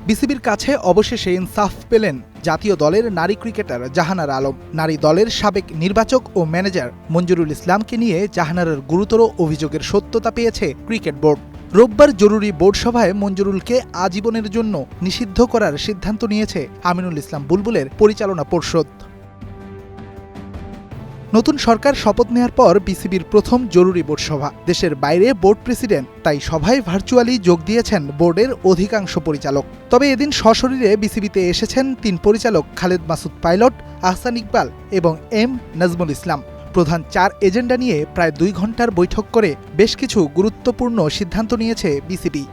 বিসিবির কাছে অবশেষে ইনসাফ পেলেন জাতীয় দলের নারী ক্রিকেটার জাহানারা আলম। নারী দলের সাবেক নির্বাচক ও ম্যানেজার মঞ্জুরুল ইসলামকে নিয়ে জাহানারার গুরুতর অভিযোগের সত্যতা পেয়েছে ক্রিকেট বোর্ড। রোববার জরুরি বোর্ড সভায় মঞ্জুরুলকে আজীবনের জন্য নিষিদ্ধ করার সিদ্ধান্ত নিয়েছে আমিনুল ইসলাম বুলবুলের পরিচালনা পর্ষদ। নতুন সরকার শপথ নেওয়ার পর বিসিবির প্রথম জরুরি বোর্ড সভা। দেশের বাইরে বোর্ড প্রেসিডেন্ট, তাই সভায় ভার্চুয়ালি যোগ দিয়েছেন বোর্ডের অধিকাংশ পরিচালক। তবে এদিন সশরীরে বিসিবিতে এসেছেন ৩ পরিচালক খালেদ মাসুদ পাইলট, আহসান ইকবাল এবং এম নাজমুল ইসলাম। প্রধান 4 এজেন্ডা নিয়ে প্রায় 2 ঘন্টার বৈঠক করে বেশ কিছু গুরুত্বপূর্ণ সিদ্ধান্ত নিয়েছে বিসিবি।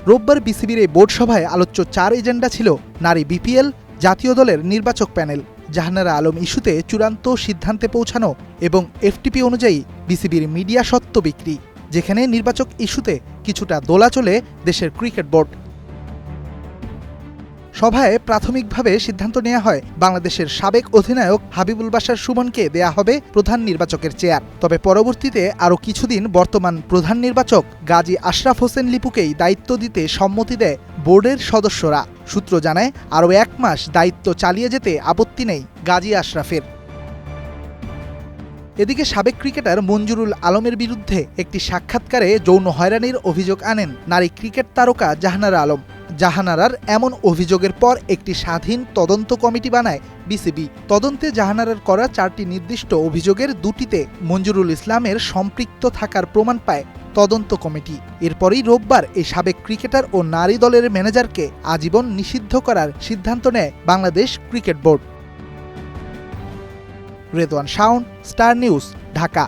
রোববার বিসিবির এই বোর্ড সভায় আলোচ্য 4 এজেন্ডা ছিল নারী বিপিএল, জাতীয় দলের নির্বাচক প্যানেল, জাহানারা আলম ইস্যুতে চূড়ান্ত সিদ্ধান্তে পৌঁছানো এবং এফটিপি অনুযায়ী বিসিবির মিডিয়া স্বত্ব বিক্রি, যেখানে নির্বাচক ইস্যুতে কিছুটা দোলাচলে দেশের ক্রিকেট বোর্ড। সভায় প্রাথমিকভাবে সিদ্ধান্ত নেওয়া হয় বাংলাদেশের সাবেক অধিনায়ক হাবিবুল বাশার সুমনকে দেয়া হবে প্রধান নির্বাচকের চেয়ার। তবে পরবর্তীতে আরও কিছুদিন বর্তমান প্রধান নির্বাচক গাজী আশরাফ হোসেন লিপুকেই দায়িত্ব দিতে সম্মতি দেয় বোর্ডের সদস্যরা। সূত্র জানায় আরও 1 মাস দায়িত্ব চালিয়ে যেতে আপত্তি নেই গাজী আশরাফের। এদিকে সাবেক ক্রিকেটার মঞ্জুরুল আলমের বিরুদ্ধে একটি সাক্ষাৎকারে যৌন হয়রানির অভিযোগ আনেন নারী ক্রিকেট তারকা জাহানারা আলম। জাহানারার এমন অভিযোগের পর একটি স্বাধীন তদন্ত কমিটি বানায় বিসিবি। তদন্তে জাহানারার করা 4টি নির্দিষ্ট অভিযোগের 2টিতে মঞ্জুরুল ইসলামের সম্পৃক্ত থাকার প্রমাণ পায় তদন্ত কমিটি। এরপরই রোববার এই সাবেক ক্রিকেটার ও নারী দলের ম্যানেজারকে আজীবন নিষিদ্ধ করার সিদ্ধান্ত নেয় Bangladesh cricket board. Redwan Shaon, star news, Dhaka.